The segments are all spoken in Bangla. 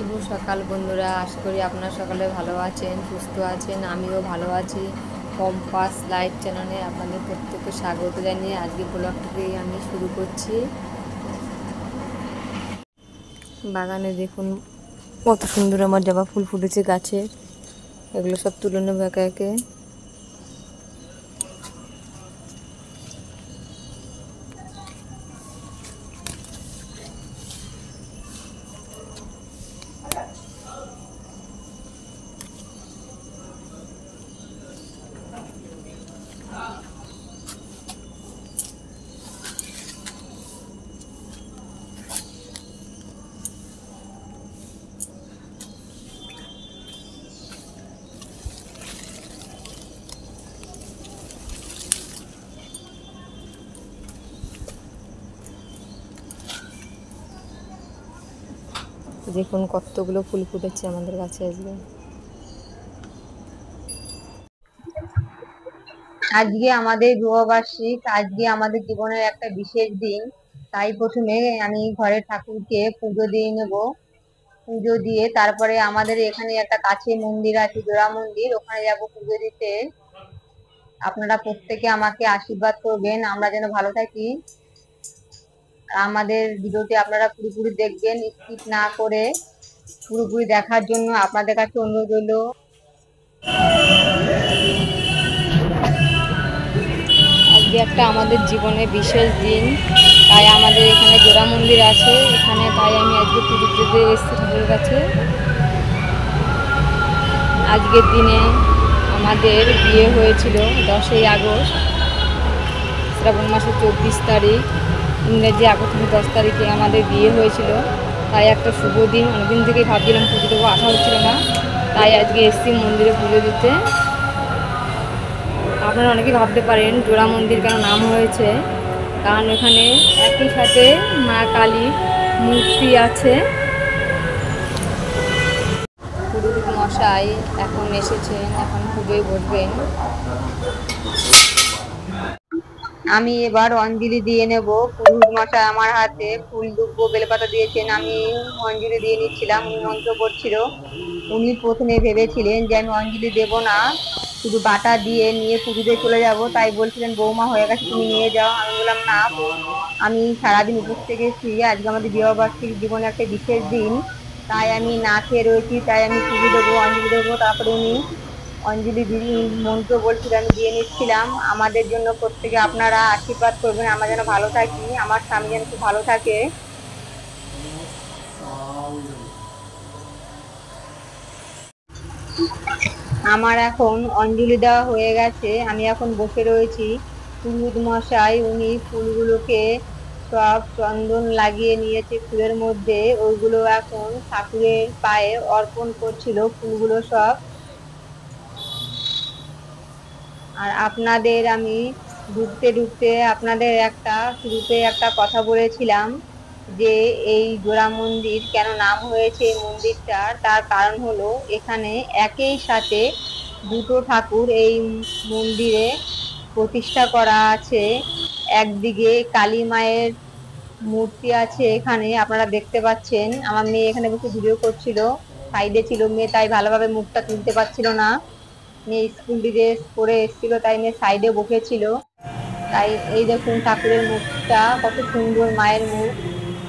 শুভ সকাল বন্ধুরা, আশা করি আপনারা সকালে ভালো আছেন, সুস্থ আছেন। আমিও ভালো আছি। কম্পাস লাইফ চ্যানেলে আপনাদের প্রত্যেককে স্বাগত জানিয়ে আজকে ব্লগটিকে আমি শুরু করছি। বাগানে দেখুন কত সুন্দর আমার জবা ফুল ফুটেছে গাছের, এগুলো সব তুলে নেবো একে একে। দেখুন কতগুলো ফুল ফুটেছে আমাদের গাছে আজকে। আজকে আমাদের বিবাহবার্ষিক, আজকে আমাদের জীবনের একটা বিশেষ দিন। তাই প্রথমে আমি ঘরের ঠাকুরকে পুজো দিয়ে নেব। পুজো দিয়ে তারপরে আমাদের এখানে একটা কাছে মন্দির আছে, জোড়া মন্দির, ওখানে যাব পুজো দিতে। আপনারা প্রত্যেকে আমাকে আশীর্বাদ করবেন, আমরা যেন ভালো থাকি। আমাদের ভিডিওটি আপনারা পুরোপুরি দেখবেন, স্কিপ না করে পুরোপুরি দেখার জন্য আপনাদের কাছে অনুরোধ রইল। আজকে একটা আমাদের জীবনে বিশেষ দিন, তাই আমাদের এখানে জোড়া মন্দির আছে এখানে, তাই আমি আজকে পুজো দিতে এসেছি ঠাকুরের কাছে। আজকের দিনে আমাদের বিয়ে হয়েছিল 10ই আগস্ট, শ্রাবণ মাসের 24 তারিখ, ইংরেজি আগস্ট 10 তারিখে আমাদের বিয়ে হয়েছিল। তাই একটা শুভ দিন, অনেকদিন থেকেই ভাবছিলাম পুজো দেবো, আসা হচ্ছিল না, তাই আজকে এসেছি মন্দিরে পুজো দিতে। আপনারা অনেকেই ভাবতে পারেন জোড়া মন্দির কেন নাম হয়েছে, কারণ এখানে একই সাথে মা কালীর মূর্তি আছে। পুরোহিত মশাই এখন এসেছেন, এখন পুজোয় বসবেন। আমি এবার অঞ্জলি দিয়ে নেব। পুরোহিত মশাই আমার হাতে ফুল দুব্ব বেলপাতা দিয়েছেন, আমি অঞ্জলি দিয়ে নিচ্ছিলাম। উনি মন্ত্র করছিল। উনি প্রথমে ভেবেছিলেন যে আমি অঞ্জলি দেব না, শুধু বাটা দিয়ে নিয়ে পুজোতে চলে যাব। তাই বলছিলেন বৌমা হয়ে গেছে, তুমি নিয়ে যাও। আমি বললাম না, আমি সারাদিন উপোস থেকেছি, আজকে আমাদের বিবাহবার্ষিক, জীবনে একটা বিশেষ দিন, তাই আমি না খেয়ে রয়েছি, তাই আমি পুজো দেবো, অঞ্জলি দেবো। তারপরে উনি অঞ্জলি দিদি মন্ত্র বলছিল, আমি দিয়ে নিচ্ছিলাম। আমাদের জন্য প্রত্যেকে আপনারা আশীর্বাদ করবেন, আমরা যেন ভালো থাকি, আমার স্বামী যেন খুব ভালো থাকে। আমার এখন অঞ্জলি দেওয়া হয়ে গেছে, আমি এখন বসে রয়েছি। পুরোহিত মশাই উনি ফুলগুলোকে সব চন্দন লাগিয়ে নিয়েছে ফুলের মধ্যে, ওইগুলো এখন ঠাকুরের পায়ে অর্পণ করছিল ফুলগুলো সব। আর আপনাদের আমি ঢুকতে ঢুকতে আপনাদের একটা শুরুতে একটা কথা বলেছিলাম যে এই জোড়া মন্দির কেন নাম হয়েছে এই মন্দিরটার, তার কারণ হলো এখানে একই সাথে দুটো ঠাকুর এই মন্দিরে প্রতিষ্ঠা করা আছে। একদিকে কালী মায়ের মূর্তি আছে, এখানে আপনারা দেখতে পাচ্ছেন। আমার মেয়ে এখানে বসে ভিডিও করছিল, সাইডে ছিল মেয়ে, তাই ভালোভাবে মুখটা তুলতে পারছিল না। মেয়ে স্কুল ড্রেস পরে এসেছিল, তাই মেয়ে সাইডে বসেছিল। তাই এই দেখুন ঠাকুরের মুখটা কত সুন্দর, মায়ের মুখ।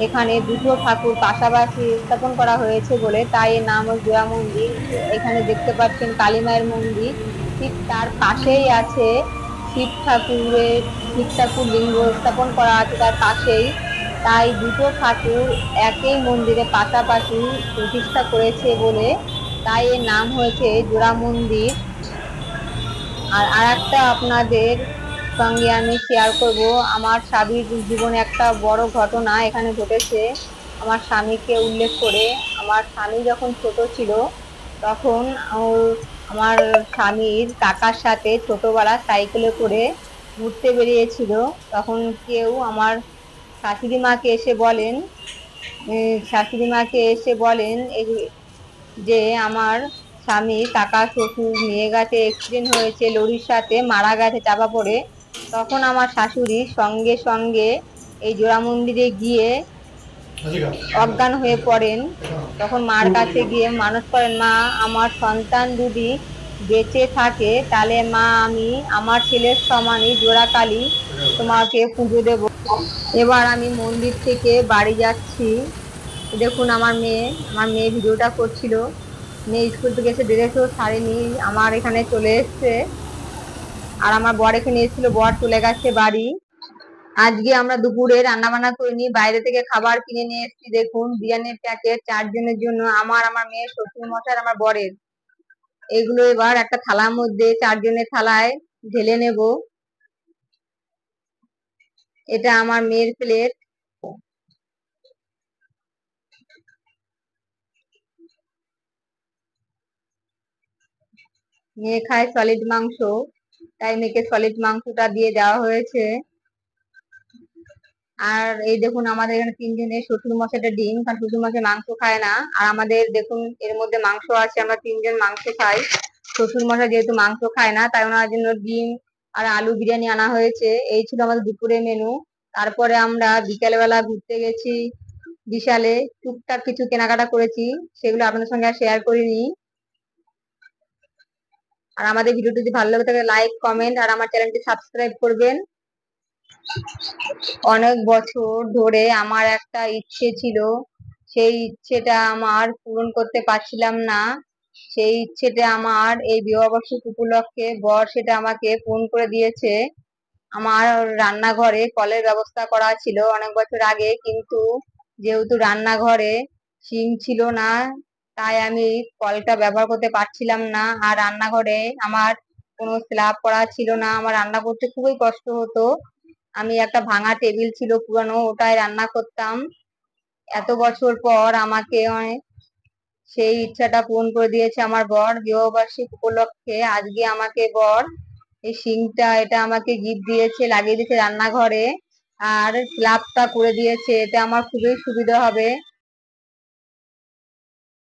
এখানে দুটো ঠাকুর পাশাপাশি স্থাপন করা হয়েছে বলে তাই এর নাম জোড়া মন্দির। এখানে দেখতে পাচ্ছেন কালী মায়ের মন্দির, ঠিক তার পাশেই আছে শিব ঠাকুর লিঙ্গ স্থাপন করা আছে তার পাশেই। তাই দুটো ঠাকুর একই মন্দিরে পাশাপাশি প্রতিষ্ঠা করেছে বলে তাই এর নাম হয়েছে জোড়া মন্দির। আর আরেকটা আপনাদের সঙ্গে আমি শেয়ার করব, আমার স্বামীর জীবনে একটা বড় ঘটনা এখানে ঘটেছে। আমার স্বামীকে উল্লেখ করে, আমার স্বামী যখন ছোট ছিল তখন আমার স্বামীর কাকার সাথে ছোটবেলা সাইকেলে করে ঘুরতে বেরিয়েছিল। তখন কেউ আমার শাশুড়ি মাকে এসে বলেন, যে আমার স্বামী কাকা শ্বশুর নিয়ে গেছে, অ্যাক্সিডেন্ট হয়েছে, লরির সাথে মারা গেছে চাপা পড়ে। তখন আমার শাশুড়ি সঙ্গে সঙ্গে এই জোড়া মন্দিরে গিয়ে অজ্ঞান হয়ে পড়েন, তখন মার কাছে গিয়ে মানত করেন, মা আমার সন্তান যদি বেঁচে থাকে তাহলে মা আমি আমার ছেলের সমানই জোড়াকালী তোমাকে পুজো দেব। এবার আমি মন্দির থেকে বাড়ি যাচ্ছি। দেখুন আমার মেয়ে ভিডিওটা করছিল। মেয়ে স্কুল থেকে এসে ড্রেসও ছাড়েনি, আমার এখানে চলে এসছে। আর আমার বর এখানে এসেছিল, বর চলে গেছে বাড়ি। আজকে আমরা দুপুরে রান্না বান্না করিনি, বাইরে থেকে খাবার কিনে নিয়ে এসেছি। দেখুন বিরিয়ানির প্যাকেট 4 জনের জন্য, আমার মেয়ের, শ্বশুর মশাই আর আমার বরের। এগুলো এবার একটা থালার মধ্যে 4 জনের থালায় ঢেলে নেব। এটা আমার মেয়ের প্লেট। মেয়ে খায় সলিড মাংস, তাই মেয়েকে সলিড মাংসটা দিয়ে দেওয়া হয়েছে। আর এই দেখুন আমাদের এখানে 3 জনের, শ্বশুর মশাইটা ডিম, কারণ শ্বশুর মশাই মাংস খায় না। আর আমাদের দেখুন এর মধ্যে মাংস আছে, আমরা 3 জন মাংস খাই। শ্বশুর মশাই যেহেতু মাংস খায় না, তাই ওনার জন্য ডিম আর আলু বিরিয়ানি আনা হয়েছে। এই ছিল আমাদের দুপুরের মেনু। তারপরে আমরা বিকেল বেলা ঘুরতে গেছি বিশালে, টুকটাক কিছু কেনাকাটা করেছি, সেগুলো আপনাদের সঙ্গে আর শেয়ার করিনি। আর আমাদের ভিডিওটি যদি ভালো লাগে থাকে লাইক, কমেন্ট আর আমার চ্যানেলটি সাবস্ক্রাইব করবেন। অনেক বছর ধরে আমার একটা ইচ্ছে ছিল, সেই ইচ্ছেটা আমার পূরণ করতে পারছিলাম না। সেই ইচ্ছেটা আমার এই বিবাহবার্ষিকী উপলক্ষে বর সেটা আমাকে পূরণ করে দিয়েছে। আমার রান্নাঘরে কলের ব্যবস্থা করা ছিল অনেক বছর আগে, কিন্তু যেহেতু রান্নাঘরে সিঙ্ক ছিল না, তাই আমি কলটা ব্যবহার করতে পারছিলাম না। আর রান্নাঘরে আমার কোনো স্ল্যাব করা ছিল না, আমার রান্না করতে খুবই কষ্ট হতো। আমি একটা ভাঙা টেবিল ছিল পুরানো, ওটায় রান্না করতাম। এত বছর পর আমাকে সেই ইচ্ছাটা পূরণ করে দিয়েছে আমার বর। বিবাহবার্ষিকী উপলক্ষে আজকে আমাকে বর এই সিঙ্কটা এটা আমাকে গিফট দিয়েছে, লাগিয়ে দিয়েছে রান্নাঘরে। আর স্ল্যাবটা করে দিয়েছে, এটা আমার খুবই সুবিধা হবে।